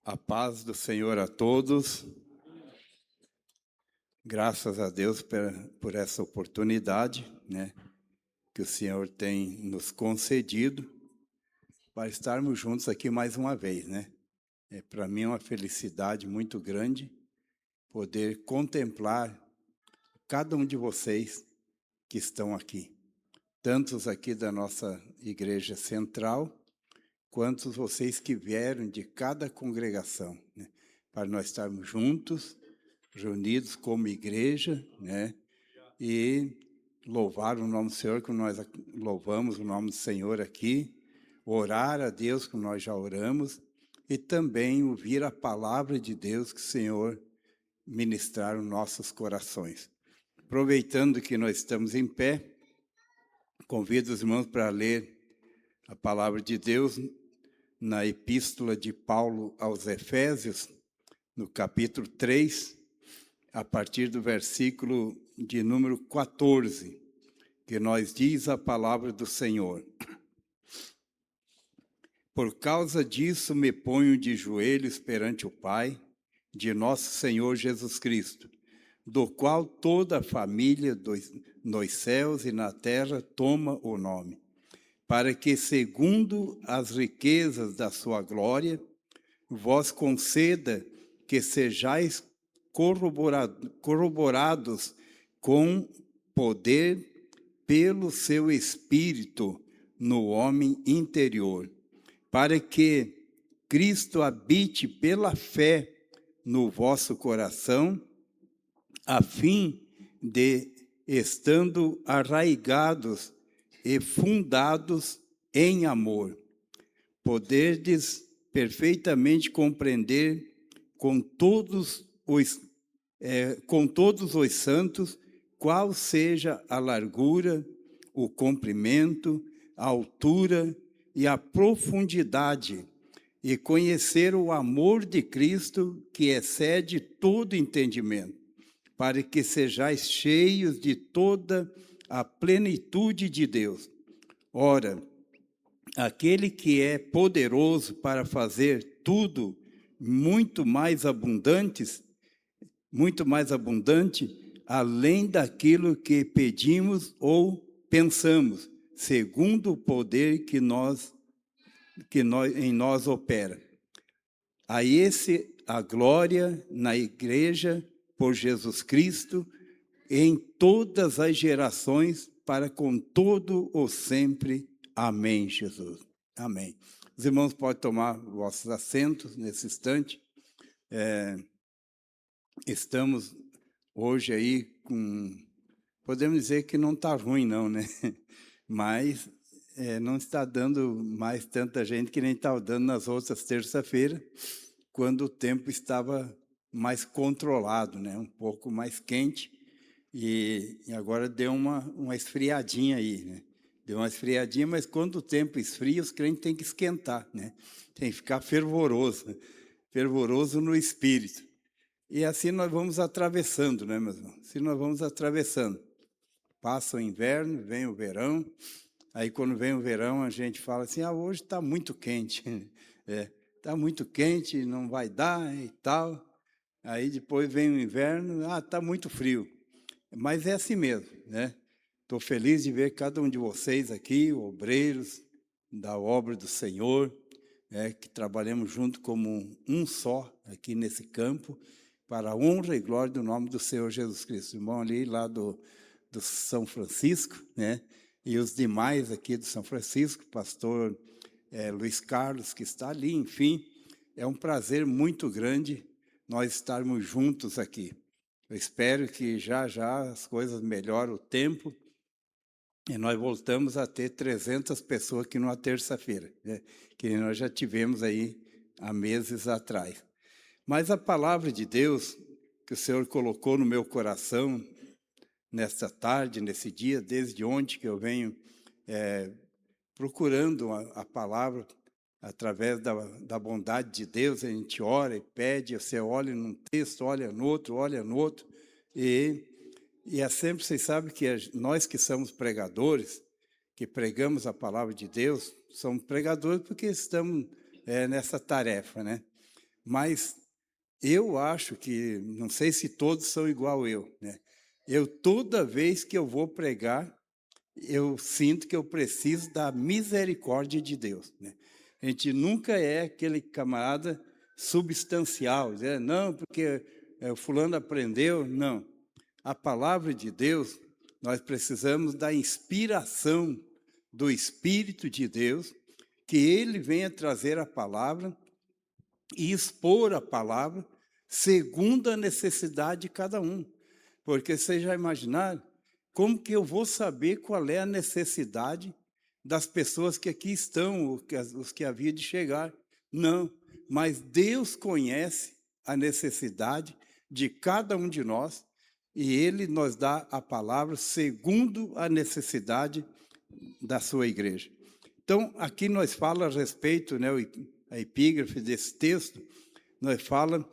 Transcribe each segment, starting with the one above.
A paz do Senhor a todos. Graças a Deus por essa oportunidade, que o Senhor tem nos concedido para estarmos juntos aqui mais uma vez, Para mim é uma felicidade muito grande poder contemplar cada um de vocês que estão aqui, tantos aqui da nossa igreja central, quanto vocês que vieram de cada congregação, para nós estarmos juntos, reunidos como igreja, e louvar o nome do Senhor, que nós louvamos o nome do Senhor aqui, orar a Deus, que nós já oramos, e também ouvir a palavra de Deus que o Senhor ministrar nos nossos corações. Aproveitando que nós estamos em pé, convido os irmãos para ler a palavra de Deus na epístola de Paulo aos Efésios, no capítulo 3, a partir do versículo de número 14, que nós diz a palavra do Senhor. Por causa disso me ponho de joelhos perante o Pai, de nosso Senhor Jesus Cristo, do qual toda a família nos céus e na terra toma o nome, para que, segundo as riquezas da sua glória, vos conceda que sejais corroborados com poder pelo seu Espírito no homem interior, para que Cristo habite pela fé no vosso coração, a fim de, estando arraigados e fundados em amor, poderdes perfeitamente compreender com todos os santos qual seja a largura, o comprimento, a altura e a profundidade, e conhecer o amor de Cristo que excede todo entendimento, para que sejais cheios de toda a plenitude de Deus. Ora, aquele que é poderoso para fazer tudo muito mais abundante, além daquilo que pedimos ou pensamos, segundo o poder que em nós opera. A esse a glória na igreja por Jesus Cristo em todas as gerações, para com todo o sempre. Amém, Jesus. Amém. Os irmãos podem tomar vossos assentos nesse instante. Estamos hoje aí podemos dizer que não está ruim não, Mas não está dando mais tanta gente que nem estava dando nas outras terça-feiras, quando o tempo estava mais controlado, um pouco mais quente, e agora deu uma esfriadinha aí, Deu uma esfriadinha, mas quando o tempo esfria, os crentes têm que esquentar, Tem que ficar fervoroso no espírito. E assim nós vamos atravessando, meus irmãos? Assim nós vamos atravessando. Passa o inverno, vem o verão. Aí quando vem o verão, a gente fala assim, hoje está muito quente. Está muito quente, não vai dar e tal. Aí depois vem o inverno, está muito frio. Mas é assim mesmo, Estou feliz de ver cada um de vocês aqui, obreiros da obra do Senhor, que trabalhamos junto como um só aqui nesse campo, para a honra e glória do nome do Senhor Jesus Cristo. Irmão ali lá do São Francisco, e os demais aqui do São Francisco, pastor Luiz Carlos, que está ali, enfim, é um prazer muito grande nós estarmos juntos aqui. Eu espero que já as coisas melhorem o tempo, e nós voltamos a ter 300 pessoas aqui numa terça-feira, que nós já tivemos aí há meses atrás. Mas a palavra de Deus que o Senhor colocou no meu coração nesta tarde, nesse dia, desde ontem que eu venho procurando a palavra, através da bondade de Deus, a gente ora e pede, você olha num texto, olha no outro, e é sempre, vocês sabem que nós que somos pregadores, que pregamos a palavra de Deus, somos pregadores porque estamos nessa tarefa, Mas eu acho que, não sei se todos são igual eu, né? Eu, toda vez que eu vou pregar, eu sinto que eu preciso da misericórdia de Deus, né? A gente nunca é aquele camarada substancial, né? Não, porque o fulano aprendeu, não. A palavra de Deus, nós precisamos da inspiração do Espírito de Deus, que Ele venha trazer a palavra e expor a palavra segundo a necessidade de cada um. Porque vocês já imaginaram como que eu vou saber qual é a necessidade das pessoas que aqui estão, os que havia de chegar? Não, mas Deus conhece a necessidade de cada um de nós e Ele nos dá a palavra segundo a necessidade da sua igreja. Então, aqui nós falamos a respeito, né, a epígrafe desse texto, nós falamos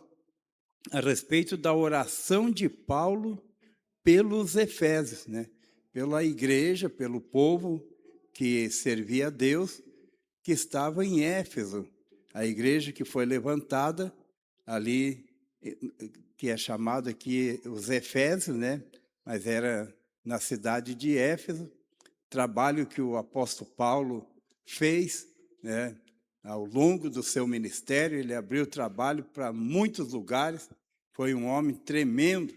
a respeito da oração de Paulo pelos Efésios, né? Pela igreja, pelo povo que servia a Deus, que estava em Éfeso, a igreja que foi levantada ali, que é chamado aqui os Efésios, né? Mas era na cidade de Éfeso, trabalho que o apóstolo Paulo fez, né? Ao longo do seu ministério, ele abriu trabalho para muitos lugares, foi um homem tremendo,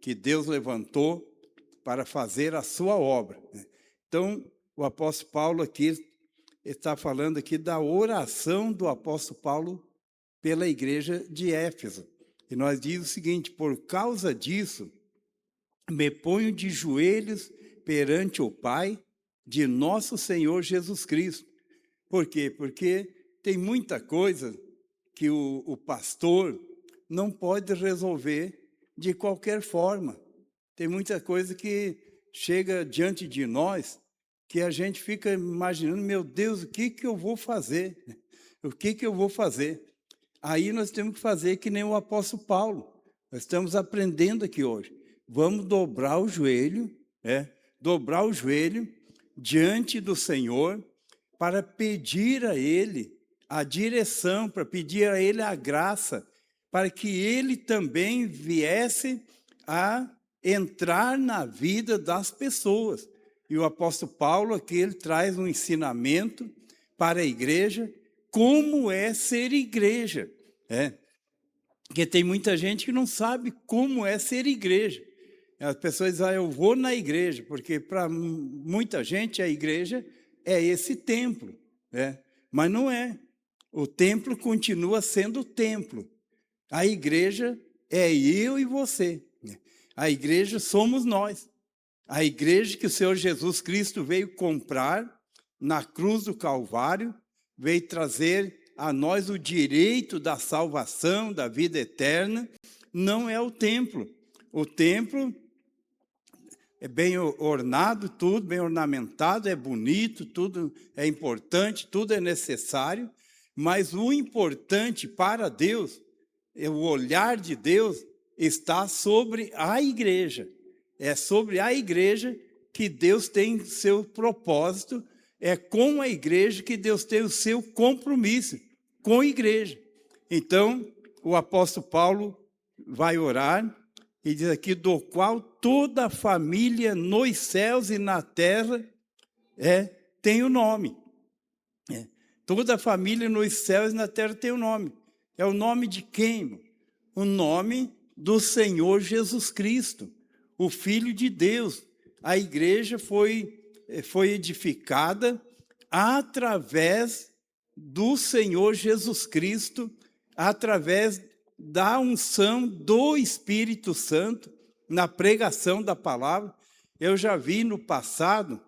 que Deus levantou para fazer a sua obra. Então, o apóstolo Paulo aqui está falando aqui da oração do apóstolo Paulo pela igreja de Éfeso. E nós dizemos o seguinte: por causa disso, me ponho de joelhos perante o Pai de nosso Senhor Jesus Cristo. Por quê? Porque tem muita coisa que o pastor não pode resolver de qualquer forma. Tem muita coisa que chega diante de nós que a gente fica imaginando, meu Deus, o que eu vou fazer? O que eu vou fazer? Aí nós temos que fazer que nem o apóstolo Paulo. Nós estamos aprendendo aqui hoje. Vamos dobrar o joelho, dobrar o joelho diante do Senhor para pedir a Ele a direção, para pedir a Ele a graça, para que Ele também viesse a entrar na vida das pessoas. E o apóstolo Paulo aqui, ele traz um ensinamento para a igreja, como é ser igreja. Porque tem muita gente que não sabe como é ser igreja. As pessoas dizem, eu vou na igreja, porque para muita gente a igreja é esse templo. Mas não é. O templo continua sendo o templo. A igreja é eu e você. A igreja somos nós. A igreja que o Senhor Jesus Cristo veio comprar na cruz do Calvário, veio trazer a nós o direito da salvação, da vida eterna, não é o templo. O templo é bem ornado, tudo bem ornamentado, é bonito, tudo é importante, tudo é necessário, mas o importante para Deus, o olhar de Deus está sobre a igreja. É sobre a igreja que Deus tem seu propósito, é com a igreja que Deus tem o seu compromisso, com a igreja. Então, o apóstolo Paulo vai orar e diz aqui, do qual toda a família nos céus e na terra tem o nome. Toda a família nos céus e na terra tem o nome. É o nome de quem? O nome do Senhor Jesus Cristo, o Filho de Deus. A igreja foi edificada através do Senhor Jesus Cristo, através da unção do Espírito Santo, na pregação da palavra. Eu já vi no passado,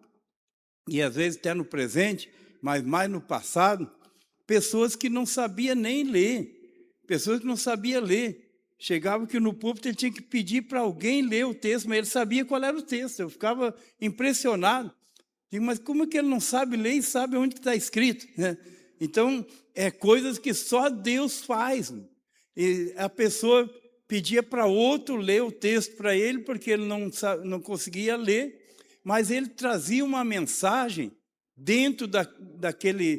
e às vezes até no presente, mas mais no passado, pessoas que não sabiam nem ler, pessoas que não sabiam ler. Chegava que no púlpito ele tinha que pedir para alguém ler o texto, mas ele sabia qual era o texto. Eu ficava impressionado. Digo, mas como é que ele não sabe ler e sabe onde está escrito? Então, é coisas que só Deus faz. E a pessoa pedia para outro ler o texto para ele, porque ele não conseguia ler, mas ele trazia uma mensagem dentro daquele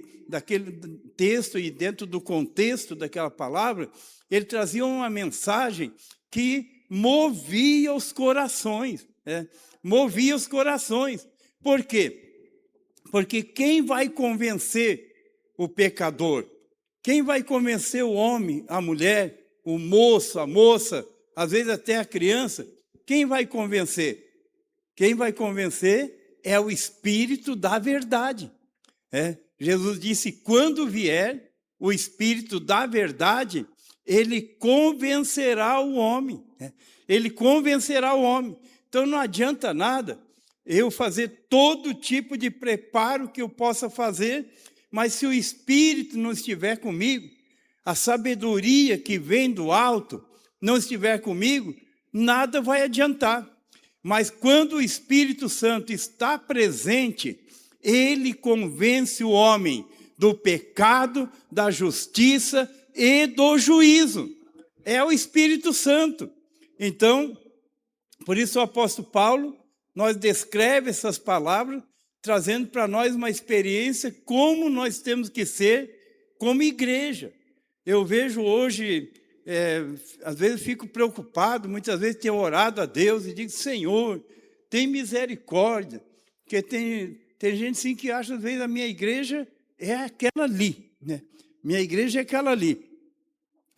texto e dentro do contexto daquela palavra, ele trazia uma mensagem que movia os corações. Movia os corações. Por quê? Porque quem vai convencer o pecador? Quem vai convencer o homem, a mulher, o moço, a moça, às vezes até a criança? Quem vai convencer? Quem vai convencer é o Espírito da verdade. Jesus disse, quando vier o Espírito da verdade, ele convencerá o homem. Ele convencerá o homem. Então não adianta nada eu fazer todo tipo de preparo que eu possa fazer, mas se o Espírito não estiver comigo, a sabedoria que vem do alto não estiver comigo, nada vai adiantar. Mas quando o Espírito Santo está presente, ele convence o homem do pecado, da justiça e do juízo. É o Espírito Santo. Então, por isso o apóstolo Paulo nos descreve essas palavras, trazendo para nós uma experiência como nós temos que ser como igreja. Eu vejo hoje, às vezes fico preocupado, muitas vezes tenho orado a Deus e digo, Senhor, tem misericórdia, porque tem gente sim que acha, às vezes, a minha igreja é aquela ali, né? Minha igreja é aquela ali.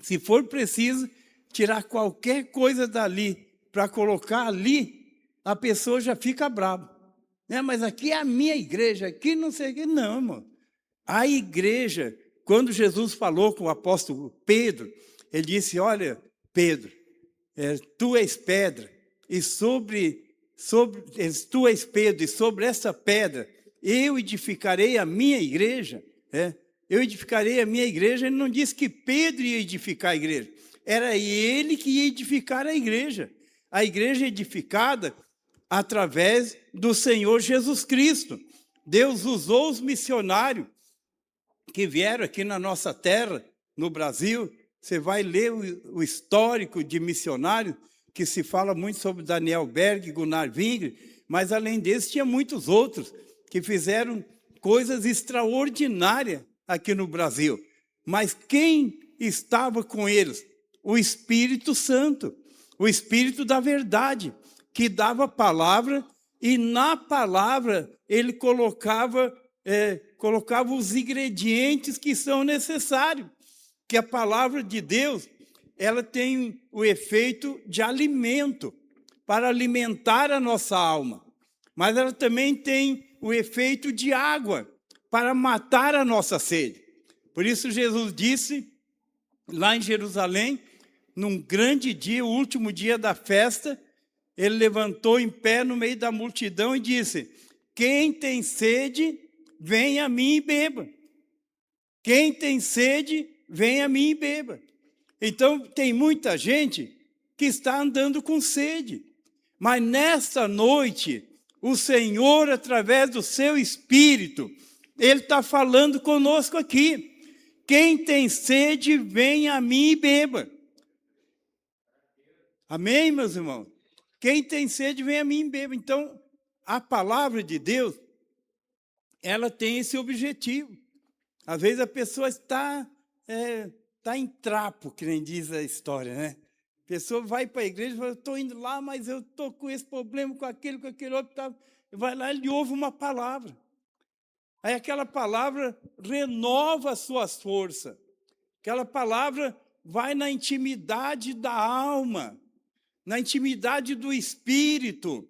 Se for preciso tirar qualquer coisa dali para colocar ali, a pessoa já fica brava. Mas aqui é a minha igreja, aqui não sei o que. Não, irmão. A igreja, quando Jesus falou com o apóstolo Pedro, ele disse, olha, Pedro, tu és pedra, e tu és Pedro, e sobre essa pedra eu edificarei a minha igreja. Eu edificarei a minha igreja. Ele não disse que Pedro ia edificar a igreja, era ele que ia edificar a igreja. A igreja edificada através do Senhor Jesus Cristo. Deus usou os missionários que vieram aqui na nossa terra, no Brasil. Você vai ler o histórico de missionários, que se fala muito sobre Daniel Berg, Gunnar Wingre, mas além desses tinha muitos outros que fizeram coisas extraordinárias aqui no Brasil. Mas quem estava com eles? O Espírito Santo, o Espírito da verdade, que dava palavra, e na palavra ele colocava os ingredientes que são necessários. Que a palavra de Deus, ela tem o efeito de alimento, para alimentar a nossa alma. Mas ela também tem o efeito de água, para matar a nossa sede. Por isso Jesus disse, lá em Jerusalém, num grande dia, o último dia da festa, ele levantou em pé no meio da multidão e disse, quem tem sede, venha a mim e beba. Quem tem sede, venha a mim e beba. Então, tem muita gente que está andando com sede. Mas nesta noite, o Senhor, através do seu Espírito, ele está falando conosco aqui. Quem tem sede, venha a mim e beba. Amém, meus irmãos? Quem tem sede, vem a mim e beba. Então, a palavra de Deus, ela tem esse objetivo. Às vezes a pessoa está em trapo, que nem diz a história, né? A pessoa vai para a igreja e fala, estou indo lá, mas eu estou com esse problema, com aquele outro. Tá. Vai lá, ele ouve uma palavra. Aí aquela palavra renova as suas forças. Aquela palavra vai na intimidade da alma, na intimidade do espírito,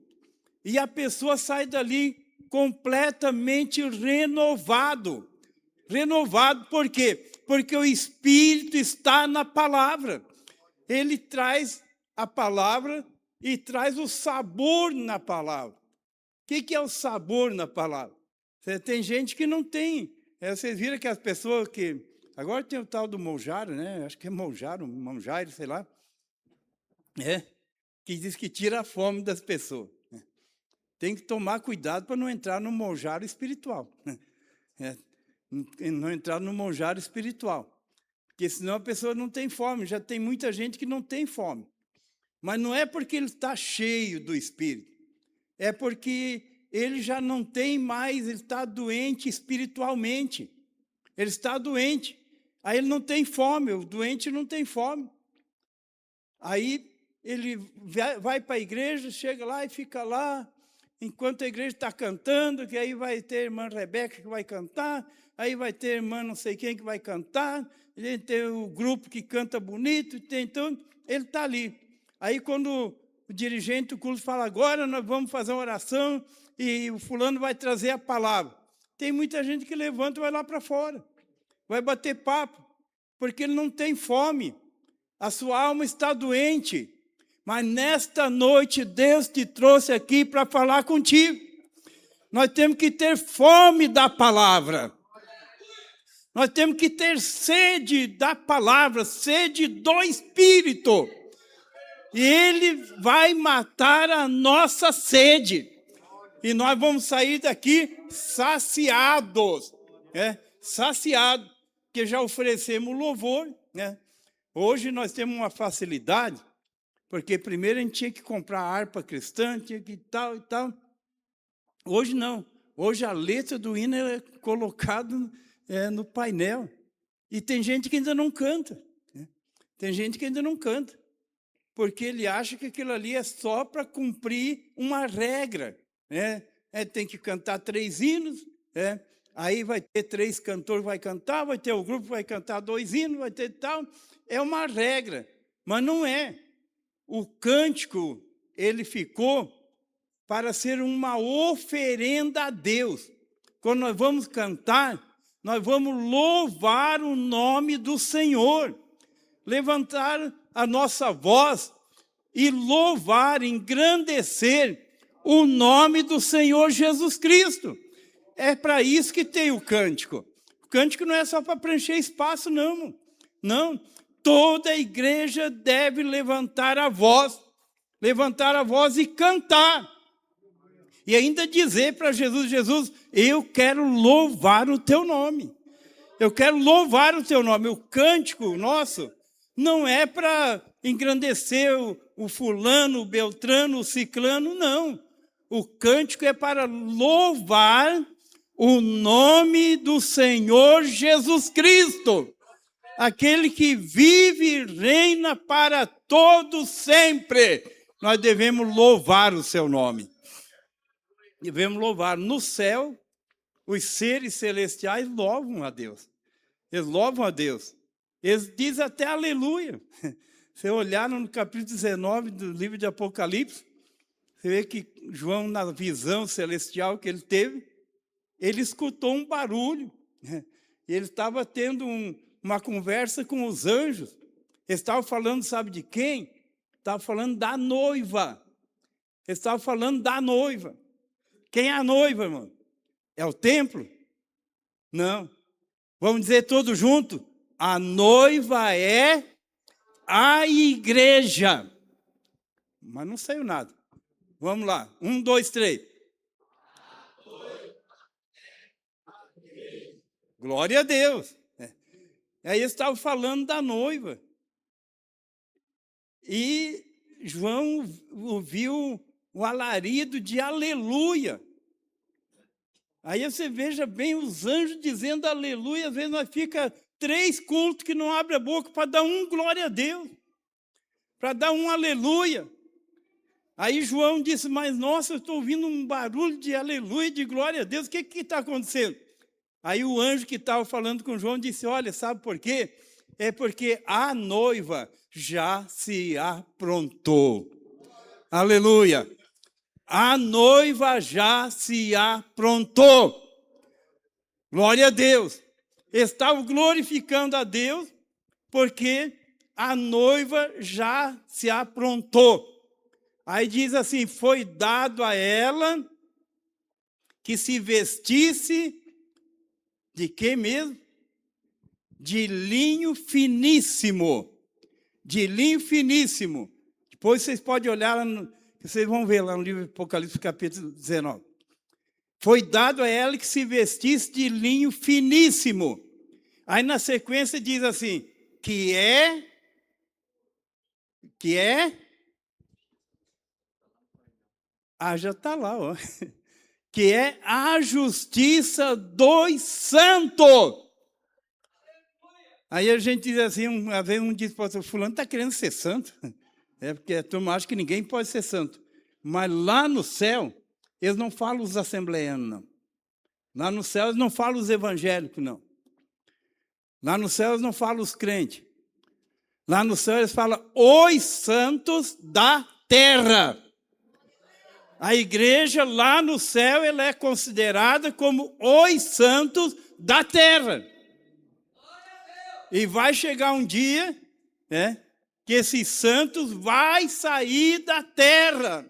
e a pessoa sai dali completamente renovado. Renovado por quê? Porque o Espírito está na palavra. Ele traz a palavra e traz o sabor na palavra. O que é o sabor na palavra? Tem gente que não tem. Vocês viram que as pessoas que... Agora tem o tal do monjaro, né? Acho que é monjaro, sei lá. Que diz que tira a fome das pessoas. Tem que tomar cuidado para não entrar no monjaro espiritual. Não entrar no monjaro espiritual. Porque senão a pessoa não tem fome. Já tem muita gente que não tem fome. Mas não é porque ele está cheio do Espírito. É porque ele já não tem mais, ele está doente espiritualmente. Ele está doente. Aí ele não tem fome, o doente não tem fome. Aí ele vai para a igreja, chega lá e fica lá, enquanto a igreja está cantando, que aí vai ter a irmã Rebeca que vai cantar, aí vai ter a irmã não sei quem que vai cantar, ele tem o grupo que canta bonito, então ele está ali. Aí quando o dirigente do culto fala, agora nós vamos fazer uma oração e o fulano vai trazer a palavra. Tem muita gente que levanta e vai lá para fora, vai bater papo, porque ele não tem fome, a sua alma está doente. Mas nesta noite Deus te trouxe aqui para falar contigo. Nós temos que ter fome da palavra. Nós temos que ter sede da palavra, sede do Espírito. E Ele vai matar a nossa sede. E nós vamos sair daqui saciados. Saciados, porque já oferecemos louvor. Hoje nós temos uma facilidade, porque primeiro a gente tinha que comprar harpa cristã, tinha que tal e tal. Hoje não. Hoje a letra do hino é colocada no painel. E tem gente que ainda não canta. Tem gente que ainda não canta. Porque ele acha que aquilo ali é só para cumprir uma regra. Tem que cantar 3 hinos. Aí vai ter 3 cantores que vai cantar, vai ter o grupo que vai cantar 2 hinos, vai ter tal. É uma regra. Mas não é. O cântico, ele ficou para ser uma oferenda a Deus. Quando nós vamos cantar, nós vamos louvar o nome do Senhor. Levantar a nossa voz e louvar, engrandecer o nome do Senhor Jesus Cristo. É para isso que tem o cântico. O cântico não é só para preencher espaço, não. Não. Toda a igreja deve levantar a voz e cantar. E ainda dizer para Jesus, Jesus, eu quero louvar o teu nome. Eu quero louvar o teu nome. O cântico nosso não é para engrandecer o fulano, o beltrano, o ciclano, não. O cântico é para louvar o nome do Senhor Jesus Cristo. Aquele que vive e reina para todo sempre. Nós devemos louvar o seu nome. Devemos louvar. No céu, os seres celestiais louvam a Deus. Eles louvam a Deus. Eles dizem até aleluia. Se olhar no capítulo 19 do livro de Apocalipse, você vê que João, na visão celestial que ele teve, ele escutou um barulho. Ele estava tendo uma conversa com os anjos. Eles estavam falando, sabe de quem? Estavam falando da noiva. Eles estavam falando da noiva. Quem é a noiva, irmão? É o templo? Não. Vamos dizer todos juntos? A noiva é a igreja. Mas não saiu nada. Vamos lá. 1, 2, 3. Glória a Deus. Aí eles estavam falando da noiva. E João ouviu o alarido de aleluia. Aí você veja bem os anjos dizendo aleluia. Às vezes nós fica 3 cultos que não abre a boca para dar um glória a Deus. Para dar um aleluia. Aí João disse, mas nossa, eu estou ouvindo um barulho de aleluia, de glória a Deus. O que está acontecendo? Aí o anjo que estava falando com João disse, olha, sabe por quê? É porque a noiva já se aprontou. Aleluia. A noiva já se aprontou. Glória a Deus. Estavam glorificando a Deus porque a noiva já se aprontou. Aí diz assim, foi dado a ela que se vestisse de quê mesmo? De linho finíssimo. De linho finíssimo. Depois vocês podem olhar lá vocês vão ver lá no livro de Apocalipse, capítulo 19. Foi dado a ela que se vestisse de linho finíssimo. Aí na sequência diz assim, que é... Ah, já está lá, ó. que é a justiça dos santos. Aí a gente diz assim, uma vez um diz, pastor, fulano está querendo ser santo. É porque a turma acha que ninguém pode ser santo. Mas lá no céu, eles não falam os assembleianos, não. Lá no céu, eles não falam os evangélicos, não. Lá no céu, eles não falam os crentes. Lá no céu, eles falam os santos da terra. A igreja lá no céu, ela é considerada como os santos da terra. E vai chegar um dia, né, que esses santos vai sair da terra.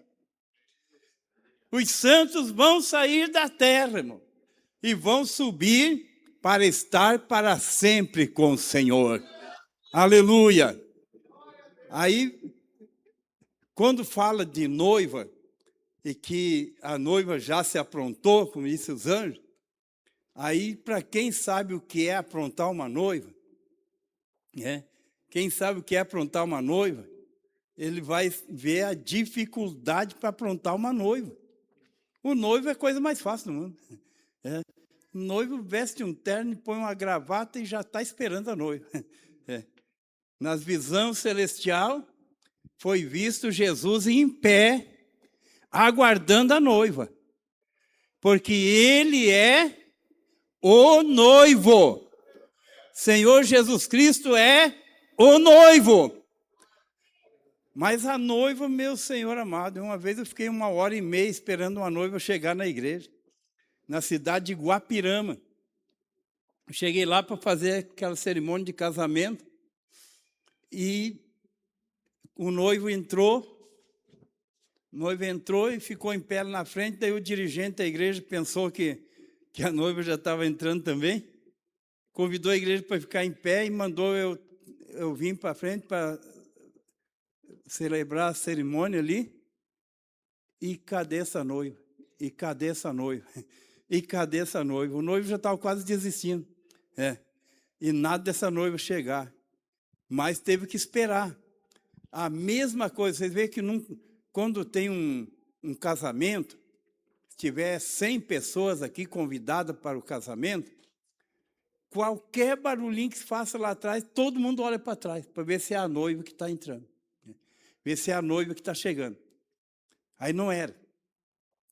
Os santos vão sair da terra, irmão, e vão subir para estar para sempre com o Senhor. Aleluia! Aí, quando fala de noiva, e que a noiva já se aprontou, como disse os anjos, aí, para quem sabe o que é aprontar uma noiva, quem sabe o que é aprontar uma noiva, ele vai ver a dificuldade para aprontar uma noiva. O noivo é a coisa mais fácil do mundo. O noivo veste um terno, põe uma gravata e já está esperando a noiva. Nas visões celestial, foi visto Jesus em pé, aguardando a noiva. Porque ele é o noivo. Senhor Jesus Cristo é o noivo. Mas a noiva, meu Senhor amado, uma vez eu fiquei 1h30 esperando uma noiva chegar na igreja, na cidade de Guapirama. Eu cheguei lá para fazer aquela cerimônia de casamento e o noivo entrou e ficou em pé na frente, daí o dirigente da igreja pensou que a noiva já estava entrando também, convidou a igreja para ficar em pé e mandou eu vir para frente para celebrar a cerimônia ali. E cadê essa noiva? E cadê essa noiva? E cadê essa noiva? O noivo já estava quase desistindo. E nada dessa noiva chegar. Mas teve que esperar. A mesma coisa, vocês veem que quando tem um casamento, se tiver 100 pessoas aqui convidadas para o casamento, qualquer barulhinho que se faça lá atrás, todo mundo olha para trás, para ver se é a noiva que está entrando. Ver se é a noiva que está chegando. Aí não era.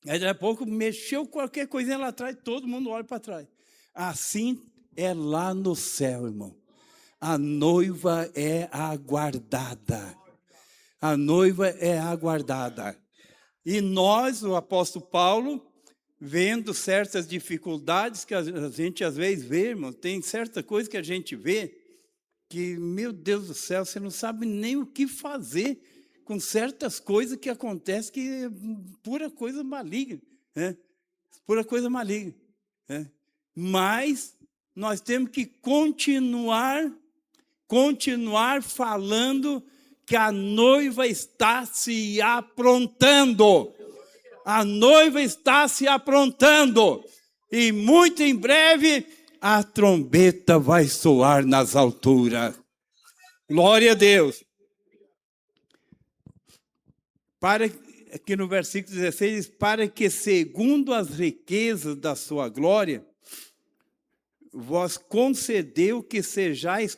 Aí daqui a pouco mexeu qualquer coisinha lá atrás, todo mundo olha para trás. Assim é lá no céu, irmão. A noiva é aguardada. A noiva é aguardada. E nós, o apóstolo Paulo, vendo certas dificuldades que a gente às vezes vê, irmão, tem certa coisa que a gente vê que, meu Deus do céu, você não sabe nem o que fazer com certas coisas que acontecem, que é pura coisa maligna, pura coisa maligna. Mas nós temos que continuar falando que a noiva está se aprontando. A noiva está se aprontando. E muito em breve a trombeta vai soar nas alturas. Glória a Deus. Aqui no versículo 16 diz, para que segundo as riquezas da sua glória, vós concedeu que sejais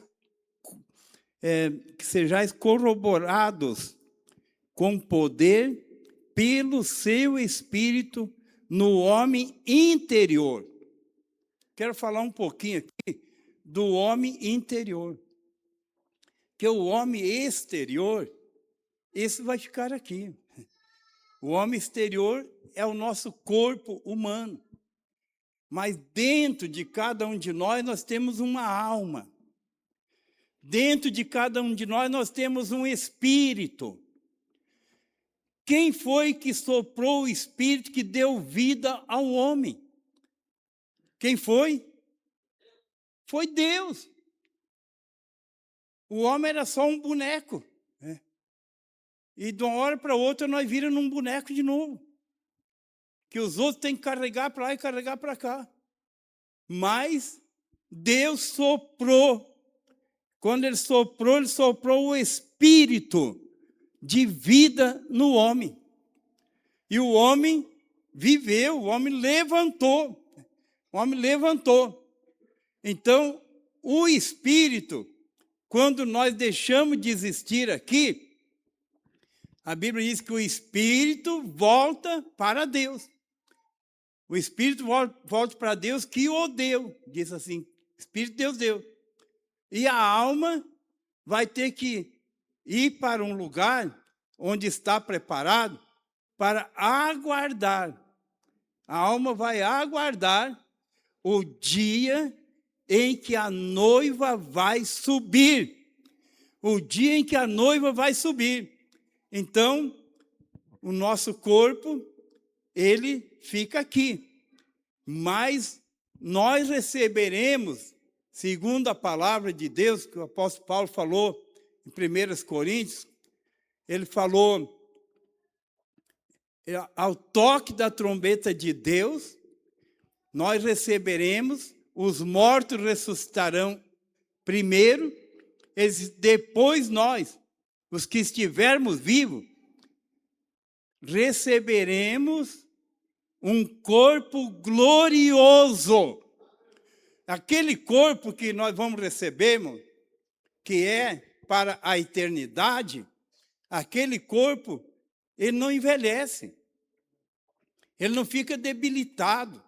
corroborados com poder pelo seu Espírito no homem interior. Quero falar um pouquinho aqui do homem interior. Que o homem exterior, esse vai ficar aqui. O homem exterior é o nosso corpo humano. Mas dentro de cada um de nós temos uma alma. Dentro de cada um de nós temos um espírito. Quem foi que soprou o espírito que deu vida ao homem? Quem foi? Foi Deus. O homem era só um boneco. E de uma hora para outra nós viramos num boneco de novo. Que os outros têm que carregar para lá e carregar para cá. Mas Deus soprou. Quando ele soprou o espírito de vida no homem. E o homem viveu, o homem levantou. O homem levantou. Então, o espírito, quando nós deixamos de existir aqui, a Bíblia diz que o espírito volta para Deus. O espírito volta para Deus que o deu. Diz assim, espírito Deus deu. E a alma vai ter que ir para um lugar onde está preparado para aguardar. A alma vai aguardar o dia em que a noiva vai subir. O dia em que a noiva vai subir. Então, o nosso corpo, ele fica aqui. Mas nós receberemos, segundo a palavra de Deus, que o apóstolo Paulo falou em 1 Coríntios, ele falou, ao toque da trombeta de Deus, nós receberemos, os mortos ressuscitarão primeiro, depois nós, os que estivermos vivos, receberemos um corpo glorioso. Aquele corpo que nós vamos receber, que é para a eternidade, aquele corpo, ele não envelhece. Ele não fica debilitado.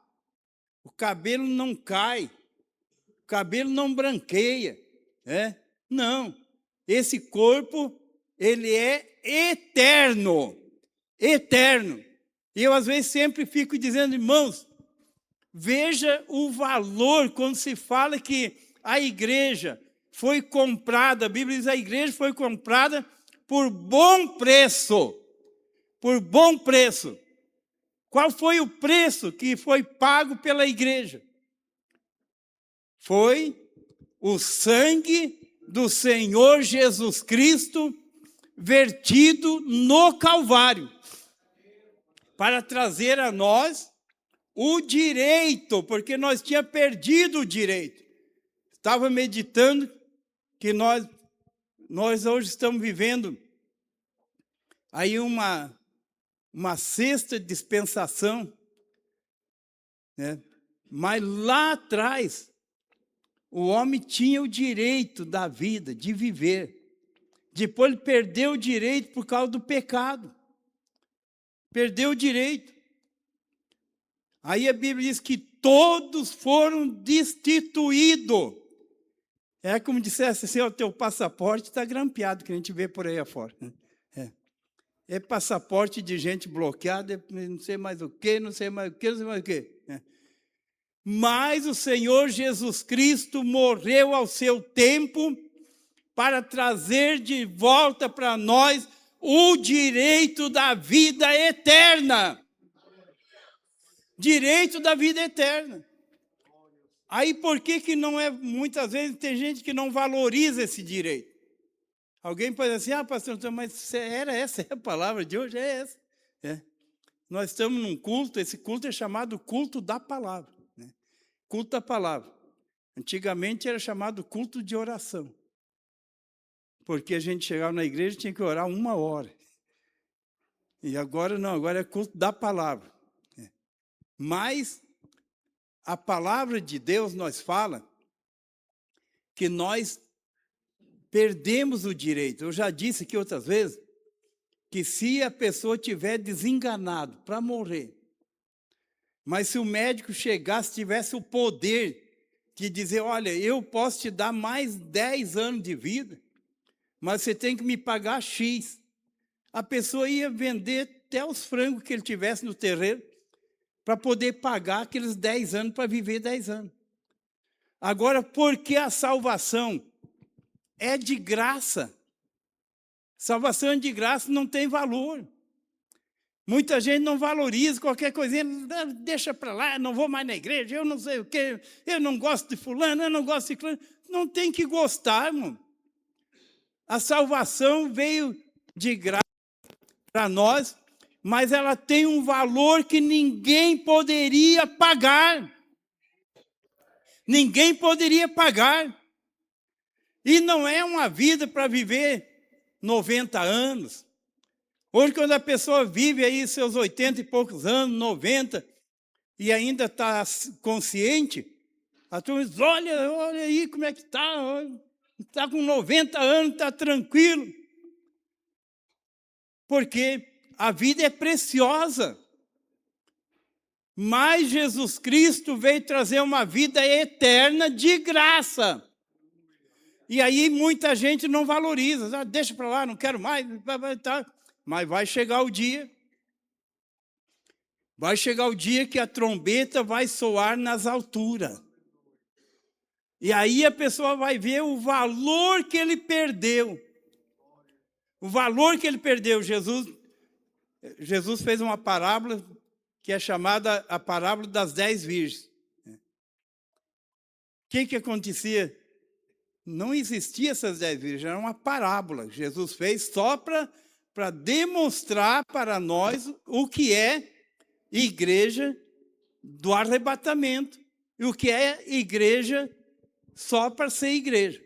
O cabelo não cai. O cabelo não branqueia. Não. Esse corpo, ele é eterno. Eterno. E eu, às vezes, sempre fico dizendo, irmãos, veja o valor quando se fala que a igreja foi comprada, a Bíblia diz que a igreja foi comprada por bom preço. Por bom preço. Qual foi o preço que foi pago pela igreja? Foi o sangue do Senhor Jesus Cristo vertido no Calvário, para trazer a nós o direito, porque nós tínhamos perdido o direito. Estava meditando que nós hoje estamos vivendo aí uma sexta dispensação, né? Mas lá atrás, o homem tinha o direito da vida, de viver. Depois ele perdeu o direito por causa do pecado. Perdeu o direito. Aí a Bíblia diz que todos foram destituídos. É como dissesse assim, o teu passaporte está grampeado, que a gente vê por aí afora. É passaporte de gente bloqueada, não sei mais o quê, não sei mais o quê, não sei mais o quê. Mas o Senhor Jesus Cristo morreu ao seu tempo para trazer de volta para nós o direito da vida eterna. Direito da vida eterna. Aí por que não é, muitas vezes tem gente que não valoriza esse direito? Alguém pode dizer assim, pastor, mas essa é a palavra de hoje, é essa. Nós estamos num culto, esse culto é chamado culto da palavra. Culto da palavra. Antigamente era chamado culto de oração. Porque a gente chegava na igreja e tinha que orar 1 hora. E agora não, agora é culto da palavra. Mas a palavra de Deus nos fala que nós perdemos o direito. Eu já disse aqui outras vezes que se a pessoa tiver desenganado para morrer, mas se o médico chegasse, tivesse o poder de dizer, olha, eu posso te dar mais 10 anos de vida, mas você tem que me pagar X. A pessoa ia vender até os frangos que ele tivesse no terreiro para poder pagar aqueles 10 anos, para viver 10 anos. Agora, porque a salvação é de graça. Salvação é de graça, não tem valor. Muita gente não valoriza qualquer coisinha, deixa para lá, não vou mais na igreja, eu não sei o quê, eu não gosto de fulano, eu não gosto de fulano. Não tem que gostar, irmão. A salvação veio de graça para nós, mas ela tem um valor que ninguém poderia pagar. Ninguém poderia pagar. E não é uma vida para viver 90 anos, Hoje, quando a pessoa vive aí seus 80 e poucos anos, 90, e ainda está consciente, a turma diz, olha aí como é que está com 90 anos, está tranquilo. Porque a vida é preciosa. Mas Jesus Cristo veio trazer uma vida eterna de graça. E aí muita gente não valoriza. Deixa para lá, não quero mais. Mas vai chegar o dia. Vai chegar o dia que a trombeta vai soar nas alturas. E aí a pessoa vai ver o valor que ele perdeu. O valor que ele perdeu. Jesus fez uma parábola que é chamada a parábola das 10 virgens. O que acontecia? Não existia essas 10 virgens, era uma parábola. Jesus fez só para demonstrar para nós o que é igreja do arrebatamento e o que é igreja só para ser igreja.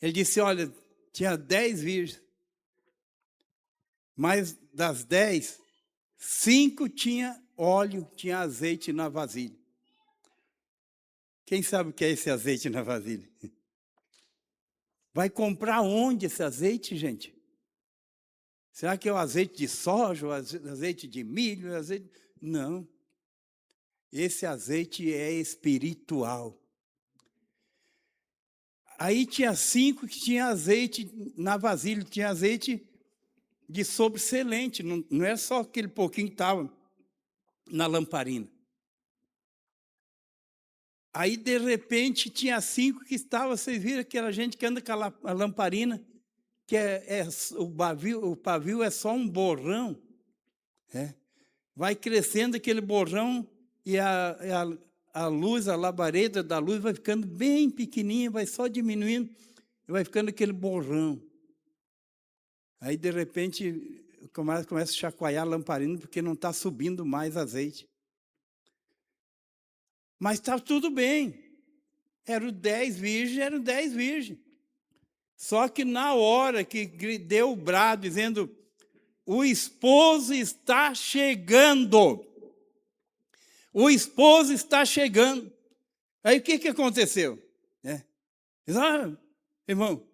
Ele disse, olha, tinha 10 virgens, mas das 10, 5 tinha óleo, tinha azeite na vasilha. Quem sabe o que é esse azeite na vasilha? Vai comprar onde esse azeite, gente? Será que é o azeite de soja, o azeite de milho? Não. Esse azeite é espiritual. Aí tinha 5 que tinha azeite na vasilha, tinha azeite de sobressalente, não é só aquele pouquinho que estava na lamparina. Aí, de repente, tinha 5 que estavam, vocês viram aquela gente que anda com a lamparina, que o pavio é só um borrão. Vai crescendo aquele borrão e a luz, a labareda da luz vai ficando bem pequenininha, vai só diminuindo e vai ficando aquele borrão. Aí, de repente, começa a chacoalhar a lamparina porque não está subindo mais azeite. Mas está tudo bem. Eram 10 virgens. Só que na hora que deu o brado, dizendo, o esposo está chegando. O esposo está chegando. Aí o que aconteceu? Diz, irmão,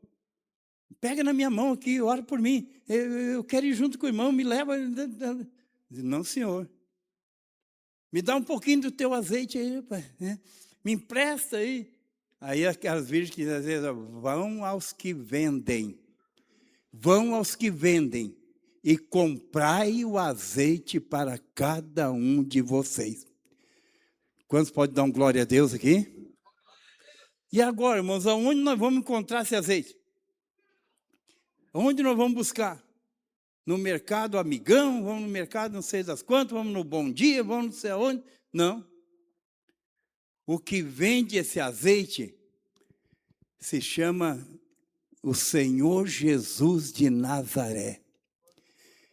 pega na minha mão aqui, ora por mim. Eu quero ir junto com o irmão, me leva. Diz, não, senhor. Me dá um pouquinho do teu azeite aí, pai. Me empresta aí. Aí aquelas virgens que às vezes vão aos que vendem. Vão aos que vendem e comprai o azeite para cada um de vocês. Quantos podem dar um glória a Deus aqui? E agora, irmãos, aonde nós vamos encontrar esse azeite? Onde nós vamos buscar? No mercado Amigão, vamos no mercado não sei das quantas, vamos no Bom Dia, vamos não sei aonde. Não. O que vende esse azeite se chama o Senhor Jesus de Nazaré.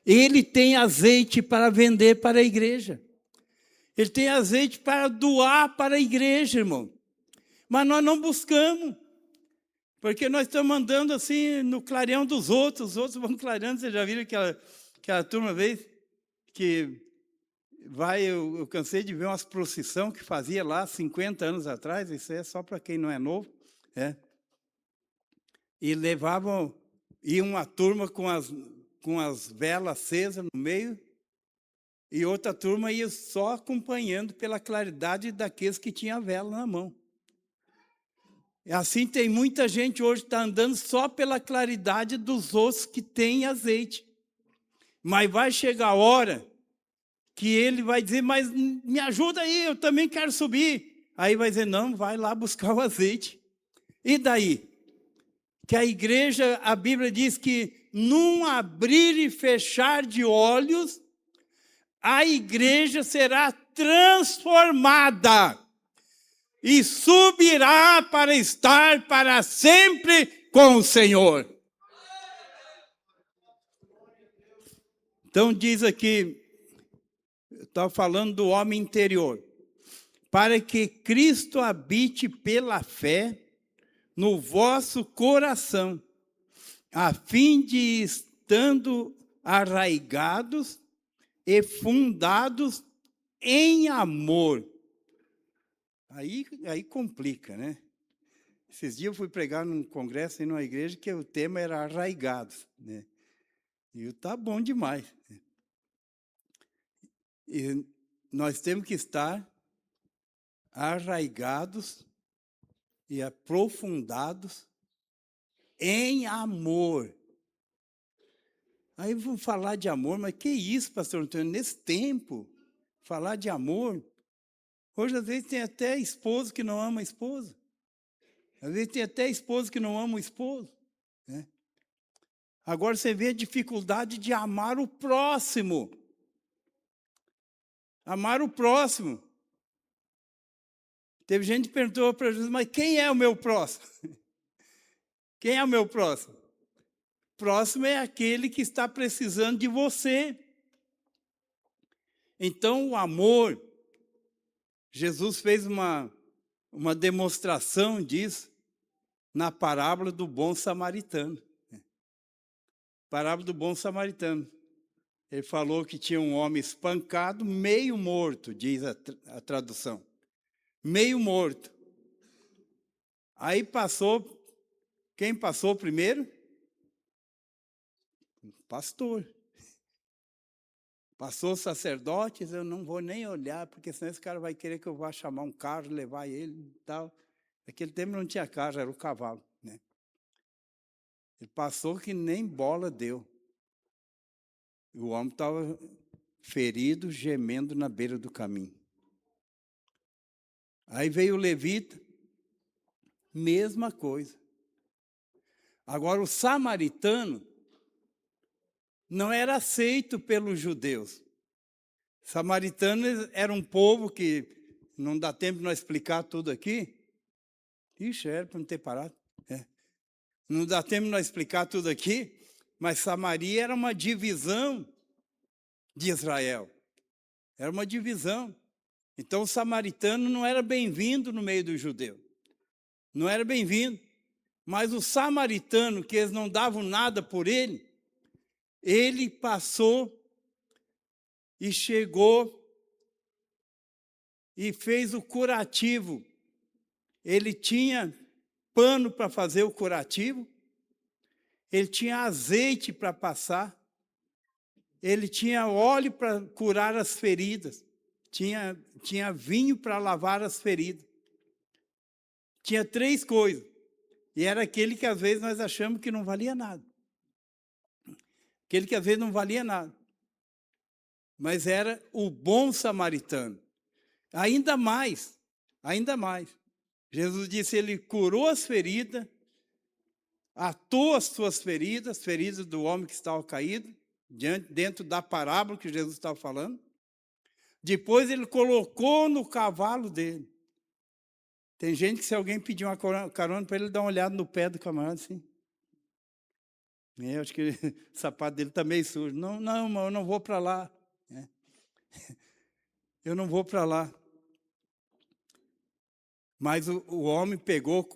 Ele tem azeite para vender para a igreja. Ele tem azeite para doar para a igreja, irmão. Mas nós não buscamos. Porque nós estamos andando assim no clareão dos outros. Os outros vão clareando. Vocês já viram aquela turma uma vez que vai... Eu cansei de ver umas procissão que fazia lá 50 anos atrás. Isso é só para quem não é novo. E levavam... Ia uma turma com as velas acesas no meio. E outra turma ia só acompanhando pela claridade daqueles que tinham a vela na mão. E assim tem muita gente hoje que está andando só pela claridade dos outros que têm azeite. Mas vai chegar a hora que ele vai dizer, mas me ajuda aí, eu também quero subir. Aí vai dizer, não, vai lá buscar o azeite. E daí? Que a igreja, a Bíblia diz que num abrir e fechar de olhos, a igreja será transformada e subirá para estar para sempre com o Senhor. Então diz aqui, está falando do homem interior, para que Cristo habite pela fé no vosso coração, a fim de estando arraigados e fundados em amor. Aí complica, né? Esses dias eu fui pregar num congresso em uma igreja que o tema era arraigados, né? E está bom demais. E nós temos que estar arraigados e aprofundados em amor. Aí vamos falar de amor, mas que isso, pastor Antônio? Nesse tempo, falar de amor. Hoje, às vezes, tem até esposo que não ama a esposa. Às vezes, tem até esposo que não ama o esposo. Né? Agora, você vê a dificuldade de amar o próximo. Amar o próximo. Teve gente que perguntou para Jesus, mas quem é o meu próximo? Quem é o meu próximo? Próximo é aquele que está precisando de você. Então, o amor, Jesus fez uma demonstração disso na parábola do bom samaritano. Parábola do bom samaritano. Ele falou que tinha um homem espancado, meio morto, diz a tradução. Meio morto. Aí passou, quem passou primeiro? Pastor. Passou sacerdotes, eu não vou nem olhar, porque senão esse cara vai querer que eu vá chamar um carro, levar ele e tal. Naquele tempo não tinha carro, era o cavalo. Né? Ele passou que nem bola deu. O homem estava ferido, gemendo na beira do caminho. Aí veio o levita, mesma coisa. Agora, o samaritano não era aceito pelos judeus. Samaritanos era um povo que, não dá tempo de nós explicar tudo aqui. Ixi, era para não ter parado. Não dá tempo de nós explicar tudo aqui, mas Samaria era uma divisão de Israel. Era uma divisão. Então, o samaritano não era bem-vindo no meio do judeu. Não era bem-vindo. Mas o samaritano, que eles não davam nada por ele, ele passou e chegou e fez o curativo. Ele tinha pano para fazer o curativo, ele tinha azeite para passar, ele tinha óleo para curar as feridas, tinha vinho para lavar as feridas. Tinha 3 coisas. E era aquele que às vezes nós achamos que não valia nada. Aquele que às vezes não valia nada. Mas era o bom samaritano. Ainda mais. Jesus disse, ele curou as feridas, atou as suas feridas, feridas do homem que estava caído, dentro da parábola que Jesus estava falando. Depois ele colocou no cavalo dele. Tem gente que se alguém pedir uma carona para ele, dar uma olhada no pé do camarada assim. Eu acho que o sapato dele está meio sujo. Não, irmão, eu não vou para lá. Eu não vou para lá. Mas o homem pegou,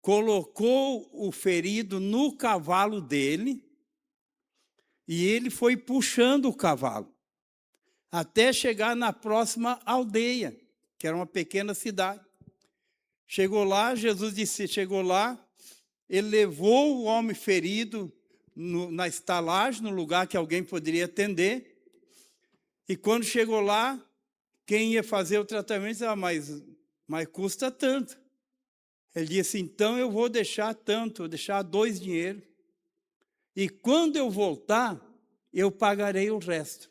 colocou o ferido no cavalo dele e ele foi puxando o cavalo até chegar na próxima aldeia, que era uma pequena cidade. Chegou lá, Jesus disse, chegou lá, ele levou o homem ferido na estalagem, no lugar que alguém poderia atender, e quando chegou lá, quem ia fazer o tratamento disse, mas custa tanto. Ele disse, então eu vou deixar tanto, vou deixar 2 dinheiros, e quando eu voltar, eu pagarei o resto.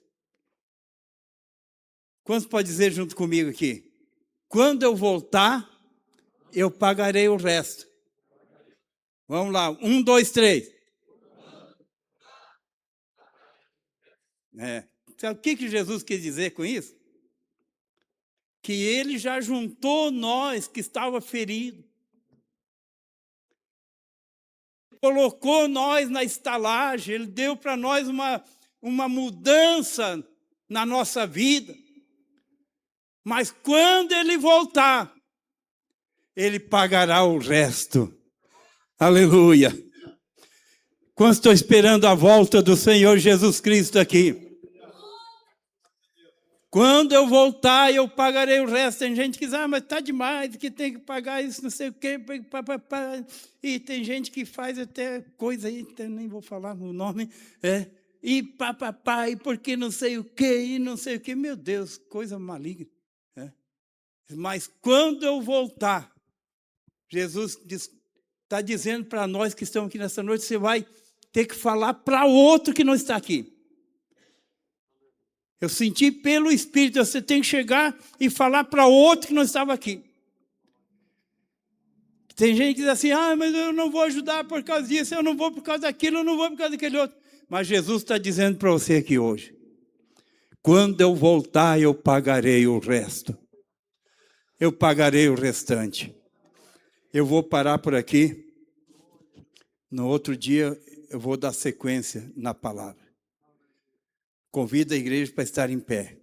Quantos pode dizer junto comigo aqui? Quando eu voltar, eu pagarei o resto. Vamos lá, 1, 2, 3. Sabe o que Jesus quis dizer com isso? Que ele já juntou nós que estava ferido. Colocou nós na estalagem, ele deu para nós uma mudança na nossa vida. Mas quando ele voltar, ele pagará o resto. Aleluia. Quando estou esperando a volta do Senhor Jesus Cristo aqui. Quando eu voltar, eu pagarei o resto. Tem gente que diz, mas está demais, que tem que pagar isso, não sei o quê. E tem gente que faz até coisa aí, nem vou falar o nome. E papapá, e porque não sei o quê, e não sei o quê. Meu Deus, coisa maligna. Mas quando eu voltar, Jesus está dizendo para nós que estamos aqui nessa noite, você vai ter que falar para outro que não está aqui. Eu senti pelo Espírito, você tem que chegar e falar para outro que não estava aqui. Tem gente que diz assim, mas eu não vou ajudar por causa disso, eu não vou por causa daquilo, eu não vou por causa daquele outro. Mas Jesus está dizendo para você aqui hoje, quando eu voltar, eu pagarei o resto. Eu pagarei o restante. Eu vou parar por aqui. No outro dia, eu vou dar sequência na palavra. Convido a igreja para estar em pé.